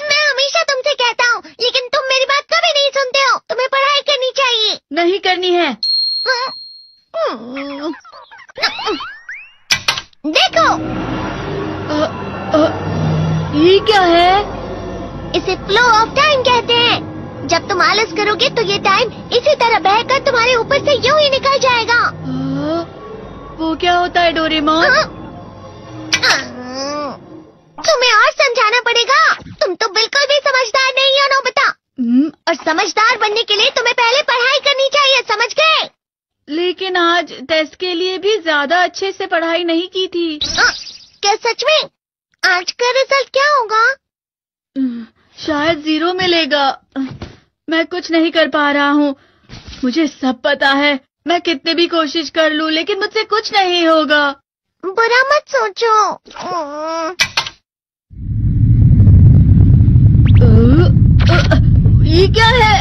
मैं हमेशा तुमसे कहता हूँ, लेकिन तुम मेरी बात कभी नहीं सुनते हो। तुम्हें पढ़ाई करनी चाहिए। नहीं करनी है। देखो, ये क्या है? इसे फ्लो ऑफ टाइम कहते हैं। जब तुम आलस करोगे तो ये टाइम इसी तरह बहकर तुम्हारे ऊपर से यूं ही निकल जाएगा। वो क्या होता है डोरेमोन? तुम्हें और समझाना पड़ेगा। तुम तो बिल्कुल भी समझदार नहीं हो नोबिता। और समझदार बनने के लिए तुम्हें पहले पढ़ाई करनी चाहिए, समझ गए? लेकिन आज टेस्ट के लिए भी ज्यादा अच्छे से पढ़ाई नहीं की थी। क्या सच में? आज का रिजल्ट क्या होगा? शायद 0 मिलेगा। मैं कुछ नहीं कर पा रहा हूँ। मुझे सब पता है। मैं कितने भी कोशिश कर लूँ, लेकिन मुझसे कुछ नहीं होगा। बुरा मत सोचो। ये क्या है?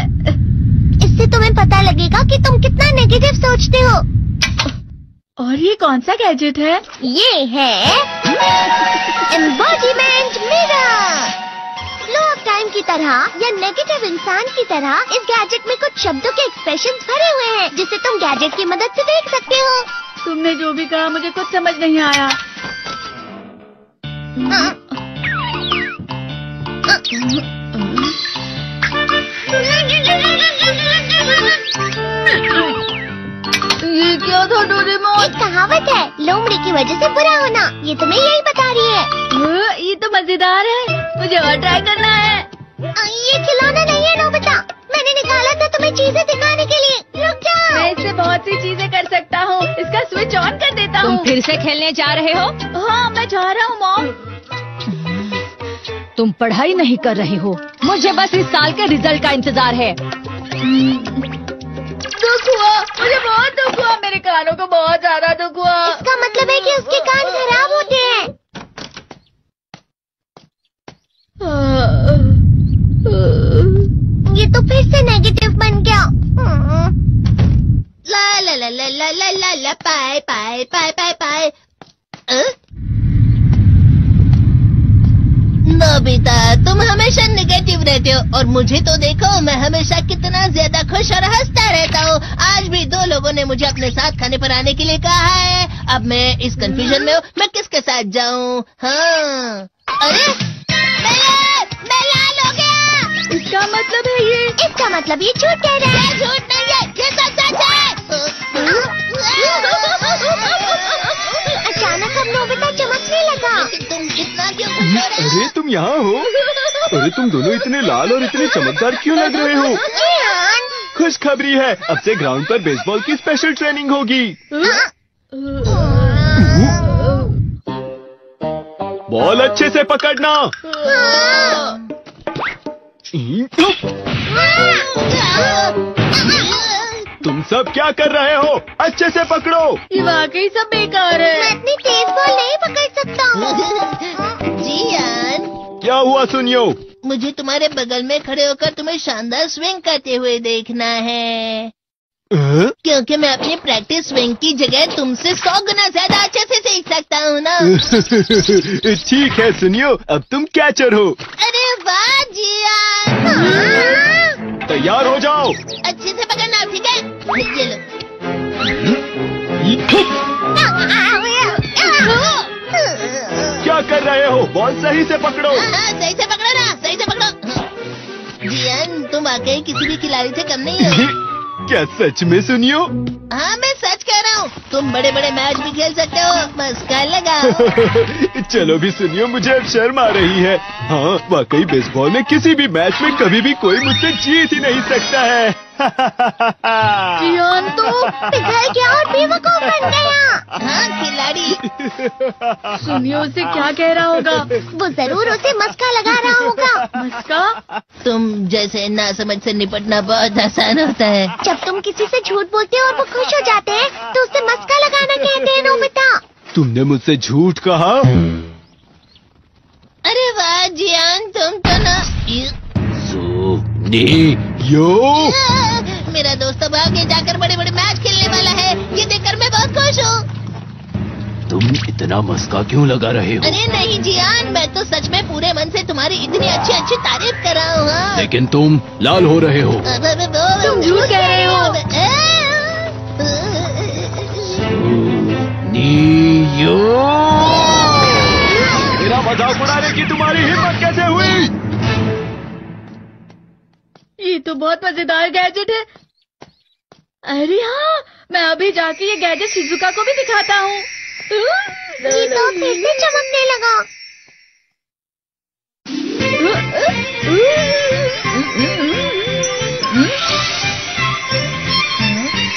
इससे तुम्हें पता लगेगा कि तुम कितना नेगेटिव सोचते हो। और ये कौन सा गैजेट है? ये है embodiment mirror. Flow of time की तरह या नेगेटिव इंसान की तरह इस गैजेट में कुछ शब्दों के एक्सप्रेशंस भरे हुए हैं, जिसे तुम गैजेट की मदद से देख सकते हो। तुमने जो भी कहा मुझे कुछ समझ नहीं आया। ये क्या था डोरेमोन? एक कहावत है, लोमड़ी की वजह से बुरा होना। ये तुम्हें यही बता रही है। ये तो मजेदार है। मुझे और ट्राई करना है। ये खिलौना नहीं है नोबिता। मैंने निकाला था तुम्हें चीजें दिखाने के लिए। रुक जाओ। मैं इससे बहुत सी चीजें कर सकता हूँ। इसका स्विच ऑन कर देता हूँ। तुम फिर से खेलने जा रहे हो? हाँ, मैं जा रहा हूँ मॉम। तुम पढ़ाई नहीं कर रही हो। मुझे बस इस साल के रिजल्ट का इंतजार है। दुख हुआ, मुझे बहुत दुख हुआ। मेरे कानों को बहुत ज्यादा दुख हुआ। इसका मतलब है कि उसके कान खराब होते हैं। ये तो फिर से नेगेटिव बन गया। ला ला ला ला ला ला ला ला पाए पाए पाए पाए पाए। नोबिता, तुम हमेशा नेगेटिव रहते हो और मुझे तो देखो, मैं हमेशा कितना ज्यादा खुश और हंसता रहता हूँ। आज भी 2 लोगों ने मुझे अपने साथ खाने पर आने के लिए कहा है। अब मैं इस कंफ्यूजन में हूँ, मैं किसके साथ जाऊँ? हाँ, अरे मैं लाल हो गया। इसका मतलब है ये? इसका मतलब ये झूठ कह रहा है। झूठ नहीं है, ये सब सच है। अचानक अब नोबिता चमकने लगा। तुम इतना क्यों खुश हो रहे हो? अरे तुम यहाँ हो? अरे तुम दोनों इतने लाल और इतने चमकदार क्यों लग रहे हो? खुशखबरी है, अब से ग्राउंड पर बेसबॉल की स्पेशल ट्रेनिंग होगी। बॉल अच्छे से पकड़ना। तुम सब क्या कर रहे हो? अच्छे से पकड़ो। ये वाकई सब बेकार है। मैं इतनी तेज बॉल नहीं पकड़ सकता हूँ। जियान, क्या हुआ सुनियो? मुझे तुम्हारे बगल में खड़े होकर तुम्हें शानदार स्विंग करते हुए देखना है। क्योंकि मैं अपनी प्रैक्टिस स्विंग की जगह तुमसे 100 गुना ज्यादा अच्छे से सीख सकता हूँ ना। ठीक है सुनियो, अब तुम कैचर हो। अरे वाह जियान। तैयार हो जाओ। अच्छे से पकड़ना, ठीक है? ये लो। क्या कर रहे हो? बॉल सही से पकड़ो। सही से पकड़ो ना, सही से पकड़ो। जियान, तुम वाकई किसी भी खिलाड़ी से कम नहीं हो। क्या सच में सुनियो? हाँ, मैं सच कह रहा हूँ। तुम बड़े बड़े मैच भी खेल सकते हो, बस कर लगाओ। चलो भी सुनियो, मुझे अब शर्म आ रही है। हाँ, वाकई बेसबॉल में किसी भी मैच में कभी भी कोई मुझसे जीत ही नहीं सकता है। जियान तो पिघल गया और बेवकूफ बन गया। हाँ, खिलाड़ी। सुनियो से क्या कह रहा होगा? वो जरूर उसे मस्का लगा रहा होगा। मस्का? तुम जैसे नासमझ से निपटना बहुत आसान होता है। जब तुम किसी से झूठ बोलते हो और वो खुश हो जाते हैं, तो उसे मस्का लगाना कहते हैं नोबिता। तुमने मुझसे झूठ कहा? अरे वाह जियान, तुम तो ना। यो, मेरा दोस्त अब आगे जाकर बड़े बड़े मैच खेलने वाला है। ये देखकर मैं बहुत खुश हूँ। तुम इतना मस्का क्यों लगा रहे हो? अरे नहीं जियान, मैं तो सच में पूरे मन से तुम्हारी इतनी अच्छी अच्छी तारीफ कर रहा हूँ। हाँ। लेकिन तुम लाल हो रहे हो। तुम झूठ कह रहे हो। नियो, मेरा मजाक उड़ाने की तुम्हारी हिम्मत कैसे हुई? ये तो बहुत मजेदार गैजेट है। अरे हाँ, मैं अभी जाके ये गैजेट शिजुका को भी दिखाता हूँ। ये तो फिर से चमकने लगा।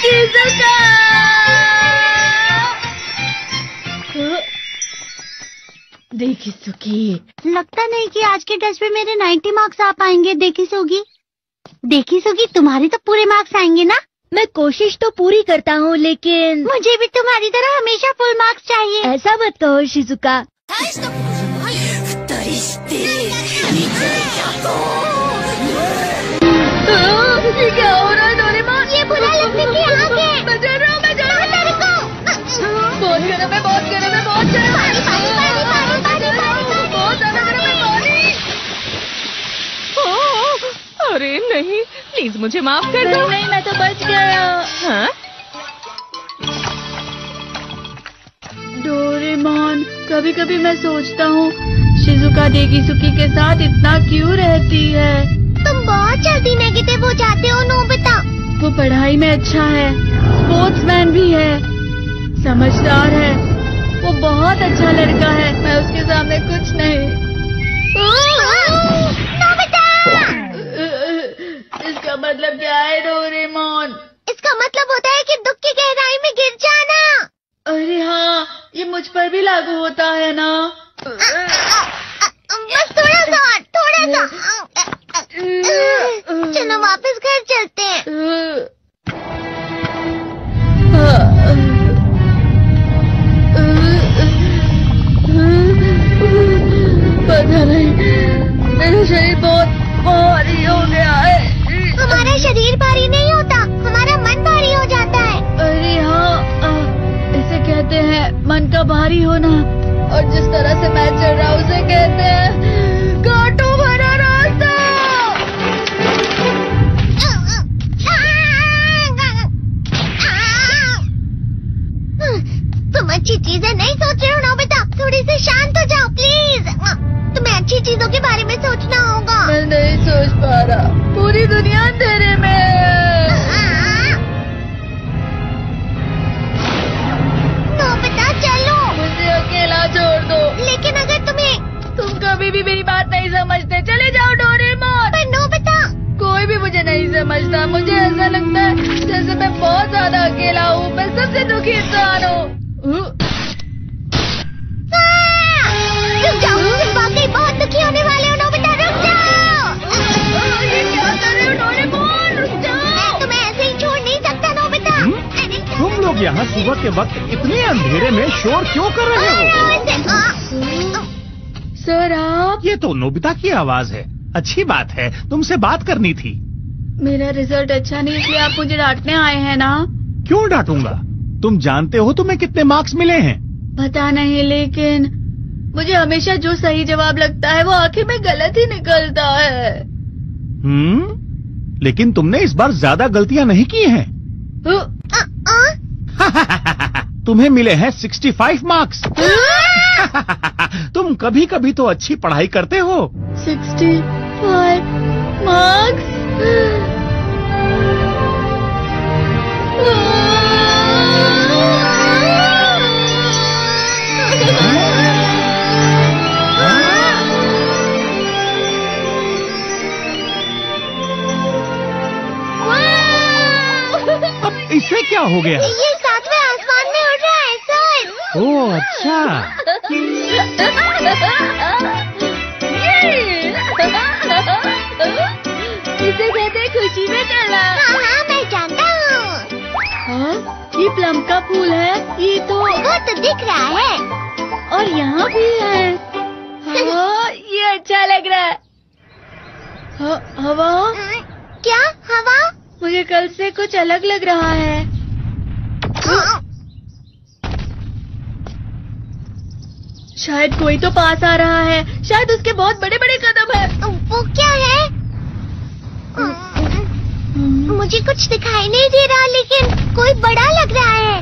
शिजुका! देखी सुकी, लगता नहीं कि आज के टेस्ट में मेरे 90 मार्क्स आ पाएंगे। देखी सोगी तुम्हारे तो पूरे मार्क्स आएंगे ना? मैं कोशिश तो पूरी करता हूँ, लेकिन मुझे भी तुम्हारी तरह हमेशा फुल मार्क्स चाहिए। ऐसा मत कहो शिजुका। ये क्या हो रहा है डोरेमोन? ये बुरा लगने की आग है। मैं डर रहा हूँ, मैं डर रहा हूँ। बहुत गर्म है, बहुत गर्म है, बहुत गर्म है। बहुत ज्यादा गर्म है पानी। अरे नहीं, प्लीज मुझे माफ कर दो। नहीं, मैं तो बच गया। हाँ? डोरेमोन, कभी कभी मैं सोचता हूँ शिजुका डेकिसुकी के साथ इतना क्यों रहती है। तुम बहुत जल्दी नेगेटिव हो जाते हो नोबिता। वो पढ़ाई में अच्छा है, स्पोर्ट्समैन भी है, समझदार है, वो बहुत अच्छा लड़का है। मैं उसके सामने कुछ नहीं। नोबिता! इसका मतलब क्या है डोरेमोन? इसका मतलब होता है कि दुख की गहराई में गिर जाना। अरे हाँ, ये मुझ पर भी लागू होता है ना। बस थोड़ा सा। चलो वापस घर चलते हैं। पता नहीं, मेरा शरीर बहुत भारी हो गया है। हमारा शरीर भारी नहीं होता, हमारा मन भारी हो जाता है। अरे हाँ, इसे कहते हैं मन का भारी होना। और जिस तरह से मैं चल रहा हूँ उसे कहते हैं कांटों भरा रास्ता। तुम अच्छी चीजें नहीं सोच रहे हो नोबिता, थोड़ी सी शांत हो जाओ प्लीज। तुम्हें अच्छी चीजों के बारे में सोचना होगा। मैं नहीं सोच पा रहा, पूरी दुनिया अंधेरे में है। नोबिता चलो। मुझे अकेला छोड़ दो। लेकिन अगर तुम कभी भी मेरी बात नहीं समझते, चले जाओ डोरेमोन। पर नोबिता, कोई भी मुझे नहीं समझता। मुझे ऐसा लगता है जैसे मैं बहुत ज्यादा अकेला हूँ, मैं सबसे दुखी इंसान हूँ। रुक जाओ, तुम वाकई बहुत दुखी होने वाले हो नोबिता, रुक जाओ। ये क्या कर रहे हो डोरेमोन? रुक जाओ। मैं तुम्हें ऐसे ही छोड़ नहीं सकता नोबिता। तुम लोग यहाँ सुबह के वक्त इतने अंधेरे में शोर क्यों कर रहे हो? सर आप? ये तो नोबिता की आवाज है। अच्छी बात है, तुमसे बात करनी थी। मेरा रिजल्ट अच्छा नहीं, इसलिए आप मुझे डांटने आए हैं ना? क्यों डांटूंगा? तुम जानते हो तुम्हें कितने मार्क्स मिले हैं? पता नहीं, लेकिन मुझे हमेशा जो सही जवाब लगता है वो आखिर में गलत ही निकलता है। लेकिन तुमने इस बार ज्यादा गलतियां नहीं की हैं। तुम्हें मिले हैं 65 मार्क्स। तुम कभी कभी तो अच्छी पढ़ाई करते हो। 65 मार्क्स? अब इससे क्या हो गया? ये सातवें आसमान में उड़ रहा है सर। ओह अच्छा। इसे कहते हैं खुशी में चला। हाँ, मैं जानता हूँ। हाँ, ये प्लम का फूल है। ये तो वो तो दिख रहा है। और यहाँ भी है। हाँ, ये अच्छा लग रहा है। हवा? क्या हवा? मुझे कल से कुछ अलग लग रहा है। शायद कोई तो पास आ रहा है। शायद उसके बहुत बड़े बड़े कदम है। वो क्या है? मुझे कुछ दिखाई नहीं दे रहा, लेकिन कोई बड़ा लग रहा है।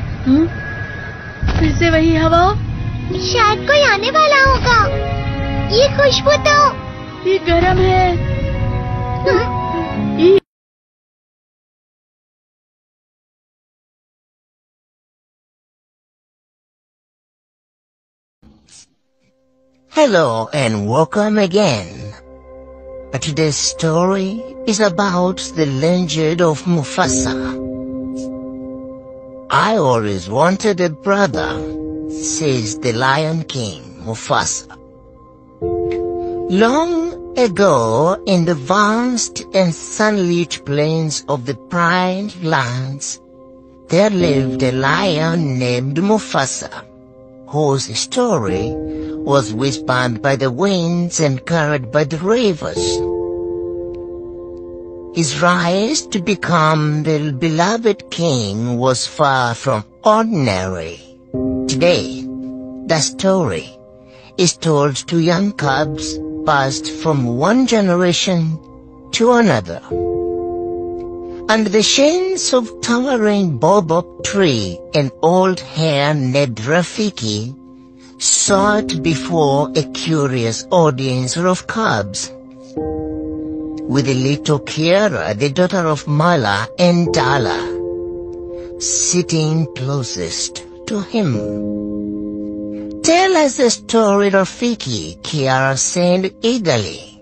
फिर से वही हवा। शायद कोई आने वाला होगा। ये खुशबू तो ये गर्म है। Hello and welcome again. Today's story is about the legend of Mufasa. I always wanted a brother, says the Lion King, Mufasa. Long ago, in the vast and sunlit plains of the Pride Lands, there lived a lion named Mufasa, whose story was whispered by the winds and carried by the rivers. His rise to become the beloved king was far from ordinary. Today, the story is told to young cubs passed from one generation to another. Under the shades of towering baobab tree, an old hare named Rafiki sat before a curious audience of cubs, with the little Kiara, the daughter of Mala and Dala, sitting closest to him. Tell us the story, Rafiki, Kiara said eagerly,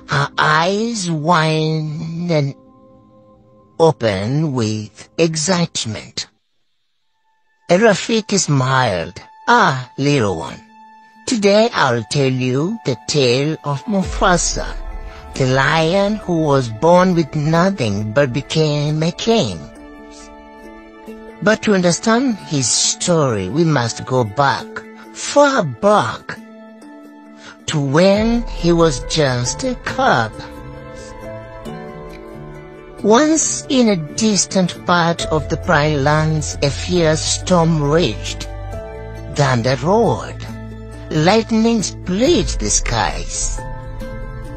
her eyes wide and open with excitement. Rafiki smiled. Ah, little one, today I'll tell you the tale of Mufasa, the lion who was born with nothing but became a king. But to understand his story, we must go back, far back, to when he was just a cub. Once in a distant part of the Pride Lands, a fierce storm raged. Thunder roared, lightning split the skies,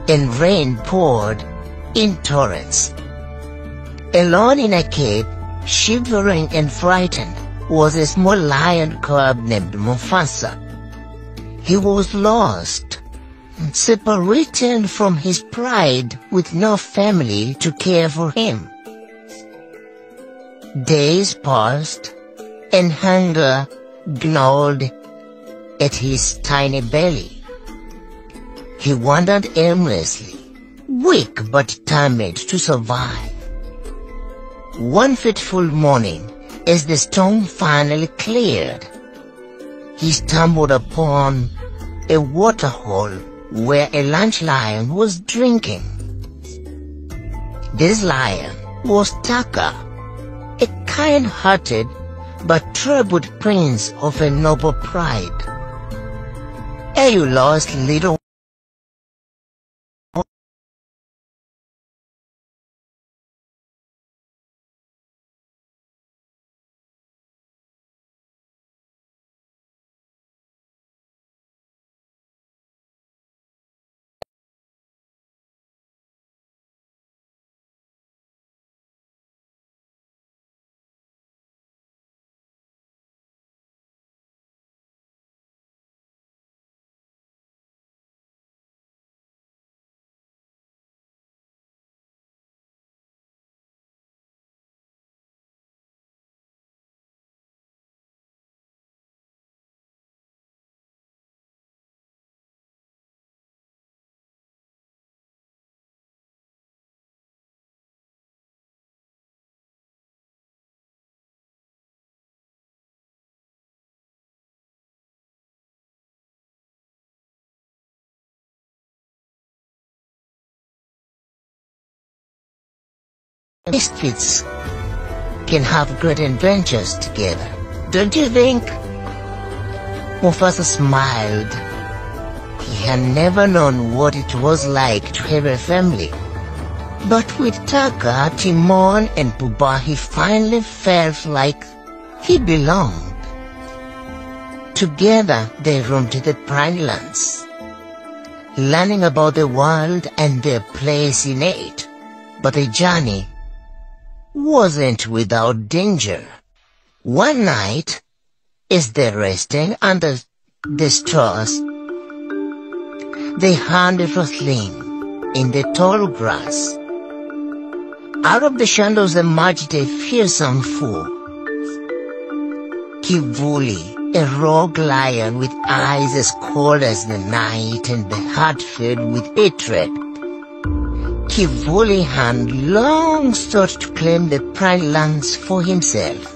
and rain poured in torrents. Alone in a cave, shivering and frightened, was a small lion cub named Mufasa. He was lost, separated from his pride with no family to care for him. Days passed, and hunger gnawed at his tiny belly. He wandered aimlessly, weak but determined to survive. One fateful morning, as the storm finally cleared, he stumbled upon a waterhole where a lunch lion was drinking. This lion was Taka, a kind-hearted but troubled prince of a noble pride. Are you lost, little? Misfits can have great adventures together, don't you think? Mufasa smiled. He had never known what it was like to have a family. But with Taka, Timon and Pumbaa, he finally felt like he belonged. Together they roamed the Pride Lands, learning about the world and their place in it. But the journey wasn't without danger. One night, as they're resting under the stars, they heard a rustling in the tall grass. Out of the shadows emerged a fearsome foe, Kivuli, a rogue lion with eyes as cold as the night and the heart filled with hatred. Kivuli had long sought to claim the Pride Lands for himself,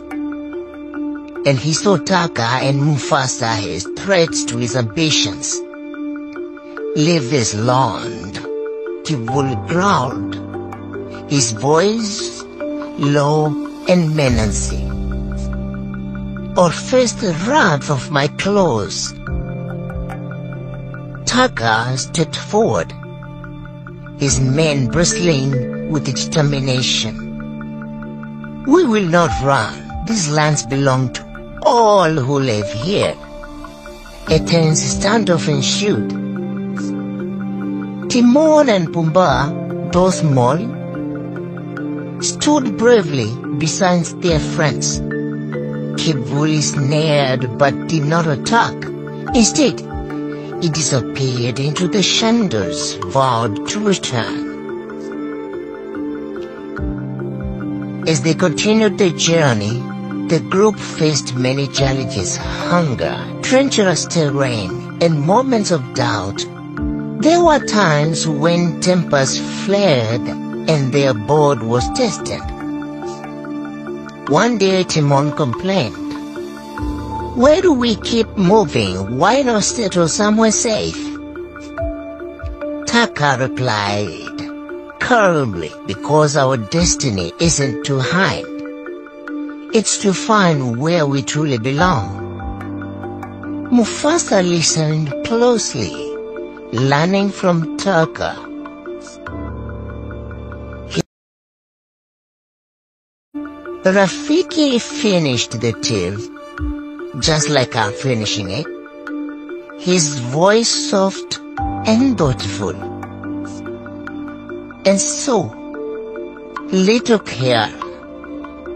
and he saw Taka and Mufasa as threats to his ambitions. "Leave this land," Kivuli growled, his voice low and menacing, "or face the wrath of my claws." Taka stepped forward, his men bristling with determination. "We will not run. These lands belong to all who live here." A tense standoff ensued. Timon and Pumbaa, though small, stood bravely beside their friends. Kivuli sneered but did not attack. Instead, he disappeared into the shadows, vowed to return. As they continued their journey, the group faced many challenges: hunger, treacherous terrain, and moments of doubt. There were times when tempers flared and their board was tested. One day Timon complained, "Where do we keep moving? Why not settle somewhere safe?" Taka replied calmly, "Because our destiny isn't to hide. It's to find where we truly belong." Mufasa listened closely, learning from Taka. Rafiki finished the tale, just like I'm finishing it, his voice soft and thoughtful. And so, little Kiara,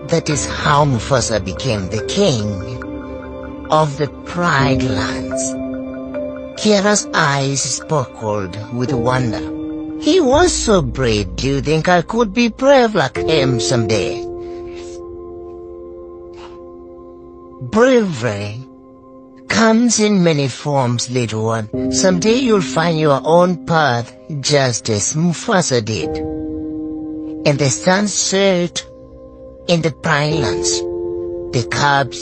that is how Mufasa became the king of the Pride Lands. Kiara's eyes sparkled with wonder. "He was so brave. Do you think I could be brave like him someday?" Bravery comes in many forms, little one. Someday you'll find your own path, just as Mufasa did. And the sun set in the Pride Lands. The cubs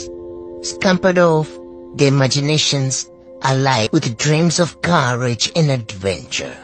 scampered off, their imaginations alive with dreams of courage and adventure.